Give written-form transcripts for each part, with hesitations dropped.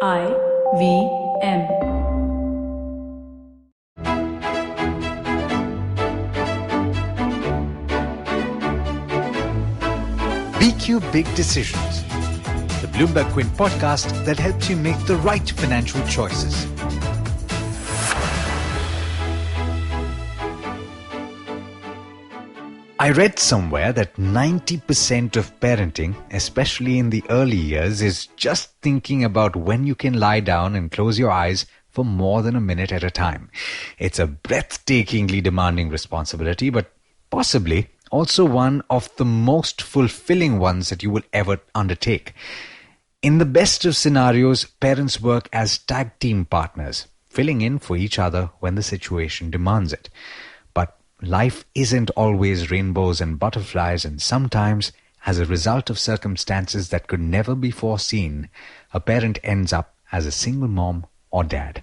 IVM. BQ Big Decisions, the BloombergQuint podcast that helps you make the right financial choices. I read somewhere that 90% of parenting, especially in the early years, is just thinking about when you can lie down and close your eyes for more than a minute at a time. It's a breathtakingly demanding responsibility, but possibly also one of the most fulfilling ones that you will ever undertake. In the best of scenarios, parents work as tag team partners, filling in for each other when the situation demands it. But life isn't always rainbows and butterflies, and sometimes, as a result of circumstances that could never be foreseen, a parent ends up as a single mom or dad.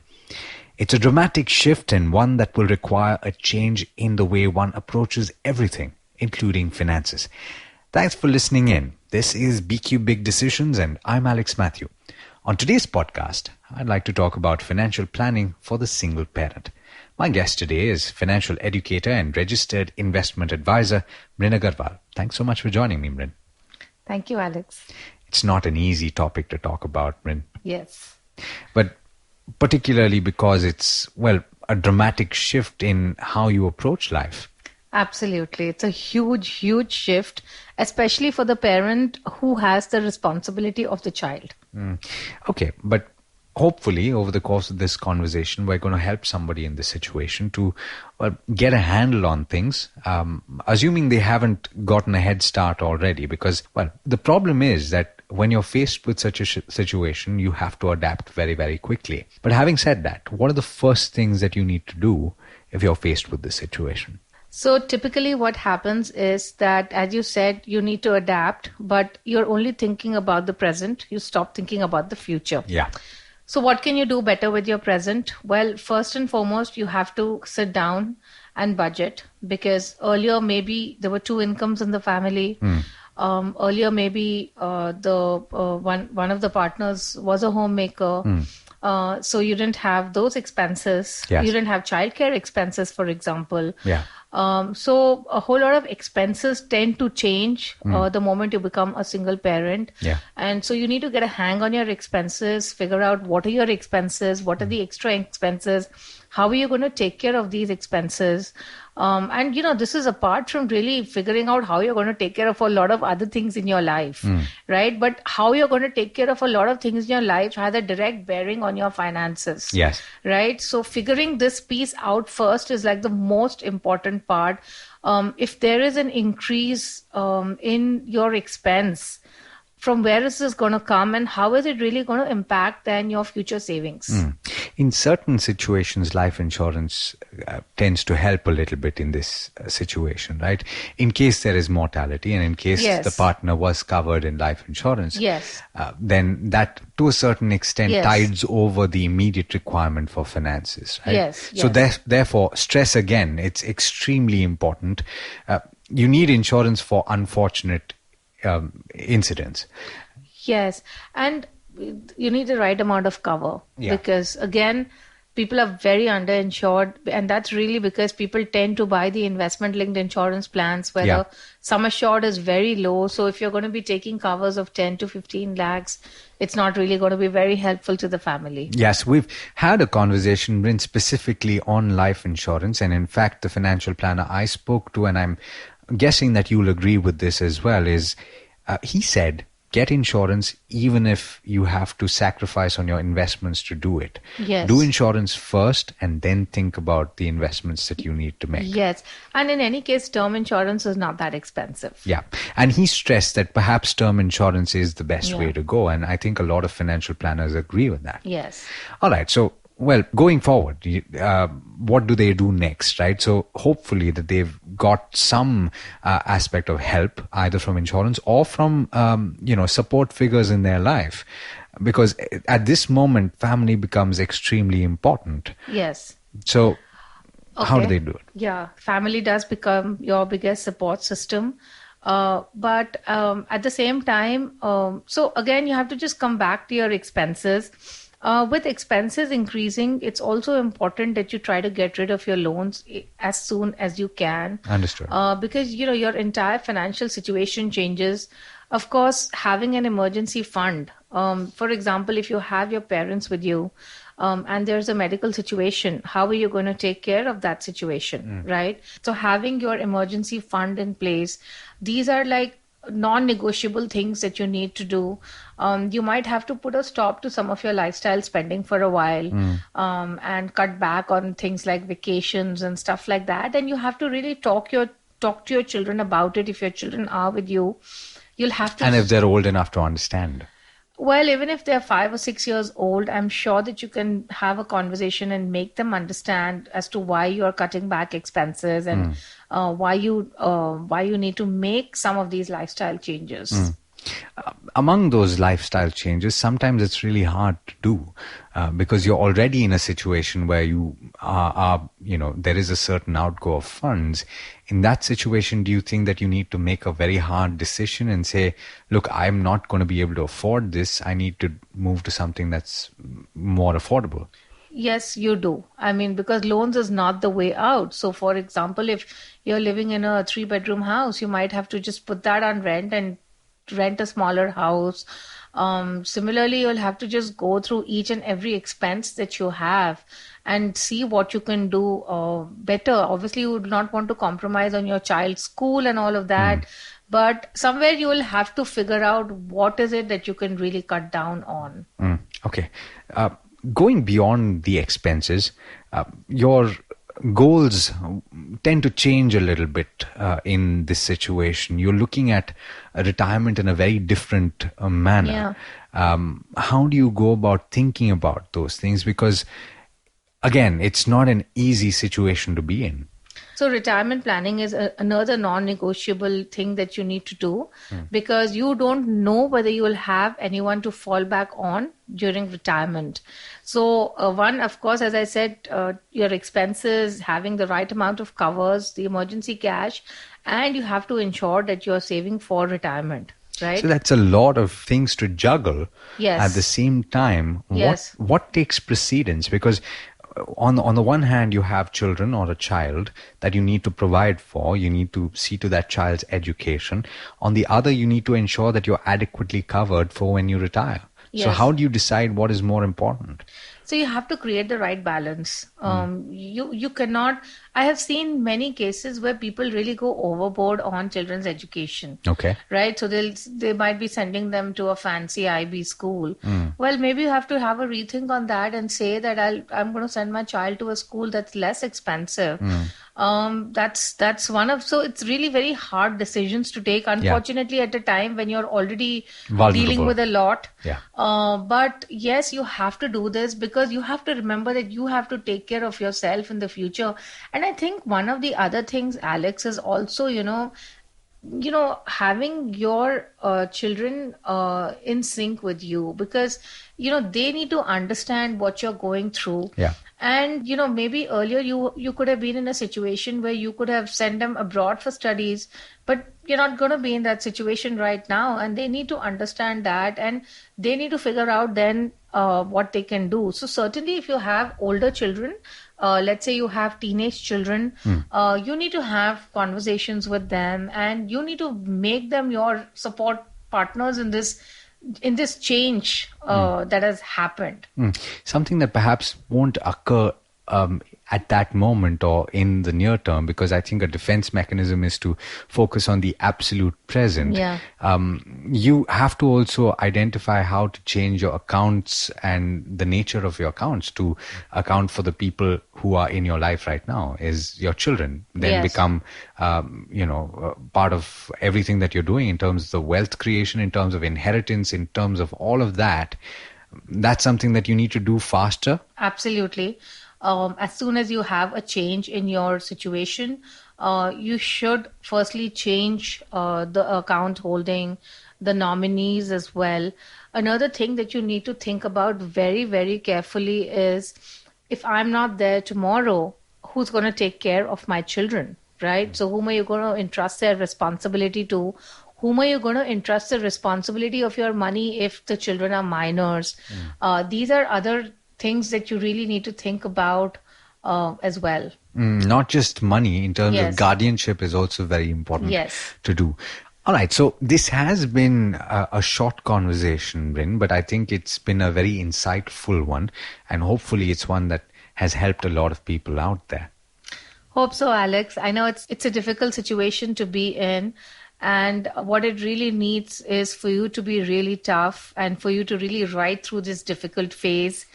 It's a dramatic shift and one that will require a change in the way one approaches everything, including finances. Thanks for listening in. This is BQ Big Decisions and I'm Alex Mathew. On today's podcast, I'd like to talk about financial planning for the single parent. My guest today is financial educator and registered investment advisor, Mrin Agarwal. Thanks so much for joining me, Mrin. Thank you, Alex. It's not an easy topic to talk about, Mrin. Yes. But particularly because it's, a dramatic shift in how you approach life. Absolutely. It's a huge, huge shift, especially for the parent who has the responsibility of the child. Okay, but hopefully over the course of this conversation, we're going to help somebody in this situation to get a handle on things, assuming they haven't gotten a head start already. Because, the problem is that when you're faced with such a situation, you have to adapt very, very quickly. But having said that, what are the first things that you need to do if you're faced with this situation? So typically what happens is that, as you said, you need to adapt, but you're only thinking about the present. You stop thinking about the future. Yeah. So what can you do better with your present? Well, first and foremost, you have to sit down and budget, because earlier maybe there were two incomes in the family. Earlier maybe one of the partners was a homemaker. So you didn't have those expenses. Yes. You didn't have childcare expenses, for example. Yeah. So a whole lot of expenses tend to change the moment you become a single parent. Yeah. And so you need to get a hang on your expenses, figure out what are your expenses, what are the extra expenses, how are you going to take care of these expenses. And, this is apart from really figuring out how you're going to take care of a lot of other things in your life, right? But how you're going to take care of a lot of things in your life has a direct bearing on your finances. Yes. Right? So figuring this piece out first is like the most important part. If there is an increase in your expense, from where is this going to come and how is it really going to impact then your future savings? In certain situations, life insurance tends to help a little bit in this situation, right? In case there is mortality and in case the partner was covered in life insurance, then that to a certain extent tides over the immediate requirement for finances, right? So therefore, stress again, it's extremely important. You need insurance for unfortunate incidents. Yes, and you need the right amount of cover because again, people are very underinsured, and that's really because people tend to buy the investment-linked insurance plans where the sum assured is very low. So if you're going to be taking covers of 10 to 15 lakhs, it's not really going to be very helpful to the family. Yes, we've had a conversation, Mrin, specifically on life insurance, and in fact, the financial planner I spoke to, and I'm guessing that you'll agree with this as well, is he said, get insurance even if you have to sacrifice on your investments to do it. Yes. Do insurance first and then think about the investments that you need to make. Yes. And in any case, term insurance is not that expensive. Yeah. And he stressed that perhaps term insurance is the best way to go. And I think a lot of financial planners agree with that. Yes. All right. So, going forward, what do they do next, right? So hopefully that they've got some aspect of help, either from insurance or from, support figures in their life. Because at this moment, family becomes extremely important. Yes. So how do they do it? Yeah, family does become your biggest support system. But at the same time, so again, you have to just come back to your expenses. With expenses increasing, it's also important that you try to get rid of your loans as soon as you can. Understood. Because, your entire financial situation changes. Of course, having an emergency fund. For example, if you have your parents with you, and there's a medical situation, how are you going to take care of that situation, right? So having your emergency fund in place, these are like non-negotiable things that you need to do. You might have to put a stop to some of your lifestyle spending for a while, and cut back on things like vacations and stuff like that. And you have to really talk to your children about it. If your children are with you, you'll have to. And if they're old enough to understand. Well, even if they're 5 or 6 years old, I'm sure that you can have a conversation and make them understand as to why you are cutting back expenses and why you need to make some of these lifestyle changes. Among those lifestyle changes, sometimes it's really hard to do because you're already in a situation where you are, there is a certain outgo of funds. In that situation, do you think that you need to make a very hard decision and say, look, I'm not going to be able to afford this. I need to move to something that's more affordable? Yes, you do. I mean, because loans is not the way out. So, for example, if you're living in a 3-bedroom house, you might have to just put that on rent and rent a smaller house. Similarly, you'll have to just go through each and every expense that you have and see what you can do better. Obviously, you would not want to compromise on your child's school and all of that. But somewhere you will have to figure out what is it that you can really cut down on. Okay. Going beyond the expenses, your goals tend to change a little bit in this situation. You're looking at retirement in a very different manner. How do you go about thinking about those things? Because, again, it's not an easy situation to be in. So retirement planning is another non-negotiable thing that you need to do because you don't know whether you will have anyone to fall back on during retirement. So one, of course, as I said, your expenses, having the right amount of covers, the emergency cash, and you have to ensure that you're saving for retirement. Right? So that's a lot of things to juggle at the same time. Yes. What takes precedence? Because on the one hand, you have children or a child that you need to provide for. You need to see to that child's education. On the other, you need to ensure that you're adequately covered for when you retire. Yes. So how do you decide what is more important? So you have to create the right balance. You cannot. I have seen many cases where people really go overboard on children's education. Okay. Right. So they might be sending them to a fancy IB school. Well, maybe you have to have a rethink on that and say that I'm going to send my child to a school that's less expensive. That's one of. So it's really very hard decisions to take. Unfortunately, at a time when you're already dealing with a lot. But yes, you have to do this because you have to remember that you have to take care of yourself in the future. And I think one of the other things, Alex, is also, having your children in sync with you because, they need to understand what you're going through. And, maybe earlier you could have been in a situation where you could have sent them abroad for studies, but you're not going to be in that situation right now. And they need to understand that and they need to figure out then what they can do. So certainly if you have older children, let's say you have teenage children, you need to have conversations with them and you need to make them your support partners in this change that has happened. Something that perhaps won't occur at that moment or in the near term, because I think a defense mechanism is to focus on the absolute present. You have to also identify how to change your accounts and the nature of your accounts to account for the people who are in your life right now. Is your children then become part of everything that you're doing in terms of the wealth creation, in terms of inheritance, in terms of all of that. That's something that you need to do faster. Absolutely. As soon as you have a change in your situation, you should firstly change the account holding, the nominees as well. Another thing that you need to think about very, very carefully is if I'm not there tomorrow, who's going to take care of my children, right? So whom are you going to entrust their responsibility to? whom are you going to entrust the responsibility of your money if the children are minors? These are other things that you really need to think about as well. Not just money, in terms Yes. of guardianship is also very important Yes. to do. All right, so this has been a short conversation, Mrin, but I think it's been a very insightful one, and hopefully it's one that has helped a lot of people out there. Hope so, Alex. I know it's a difficult situation to be in, and what it really needs is for you to be really tough and for you to really ride through this difficult phase.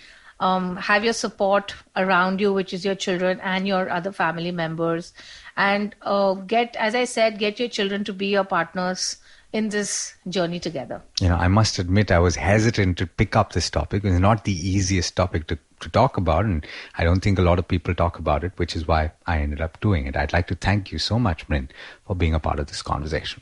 Have your support around you, which is your children and your other family members, and as I said, get your children to be your partners in this journey together. I must admit I was hesitant to pick up this topic. It's not the easiest topic to talk about, and I don't think a lot of people talk about it, which is why I ended up doing it. I'd like to thank you so much, Mrin, for being a part of this conversation.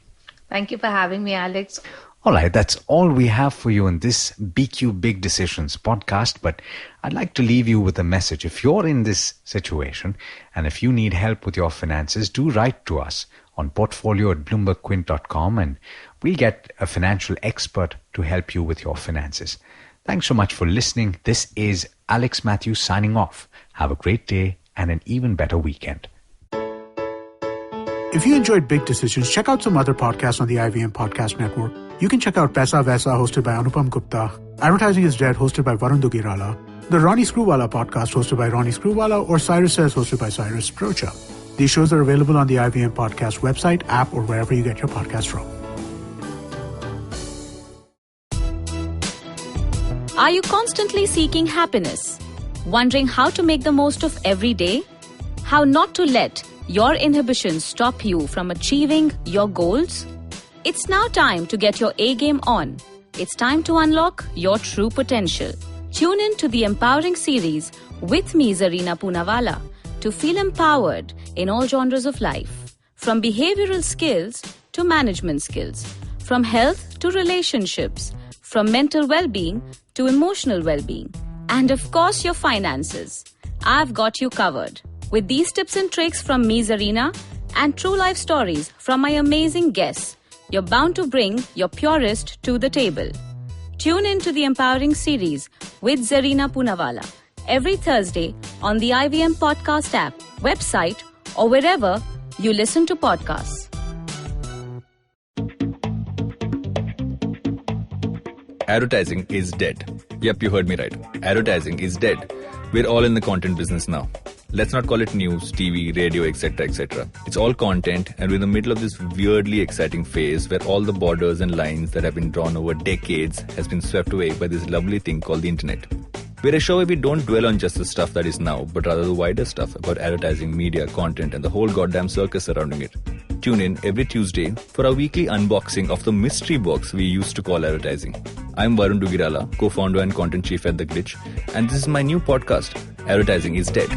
Thank you for having me, Alex. All right, that's all we have for you in this BQ Big Decisions podcast, but I'd like to leave you with a message. If you're in this situation and if you need help with your finances, do write to us on portfolio@bloombergquint.com and we'll get a financial expert to help you with your finances. Thanks so much for listening. This is Alex Mathew signing off. Have a great day and an even better weekend. If you enjoyed Big Decisions, check out some other podcasts on the IVM Podcast Network. You can check out Paisa Vaisa, hosted by Anupam Gupta, Advertising is Dead, hosted by Varun Dugirala, the Ronnie Screwwala podcast, hosted by Ronnie Screwwala, or Cyrus Says, hosted by Cyrus Procha. These shows are available on the IVM Podcast website, app, or wherever you get your podcasts from. Are you constantly seeking happiness? Wondering how to make the most of every day? How not to let your inhibitions stop you from achieving your goals? It's now time to get your A game on. It's time to unlock your true potential. Tune in to the Empowering series with me, Zarina Poonawalla, to feel empowered in all genres of life. From behavioral skills to management skills, from health to relationships, from mental well-being to emotional well-being, and of course your finances. I've got you covered. With these tips and tricks from me, Zarina, and true life stories from my amazing guests, you're bound to bring your purest to the table. Tune in to the Empowering series with Zarina Poonawalla every Thursday on the IVM Podcast app, website, or wherever you listen to podcasts. Advertising is dead. Yep, you heard me right. Advertising is dead. We're all in the content business now. Let's not call it news, TV, radio, etc., etc. It's all content, and we're in the middle of this weirdly exciting phase where all the borders and lines that have been drawn over decades has been swept away by this lovely thing called the internet. We're a show where we don't dwell on just the stuff that is now, but rather the wider stuff about advertising, media, content, and the whole goddamn circus surrounding it. Tune in every Tuesday for our weekly unboxing of the mystery box we used to call advertising. I'm Varun Dugirala, co-founder and content chief at The Glitch, and this is my new podcast, Advertising is Dead.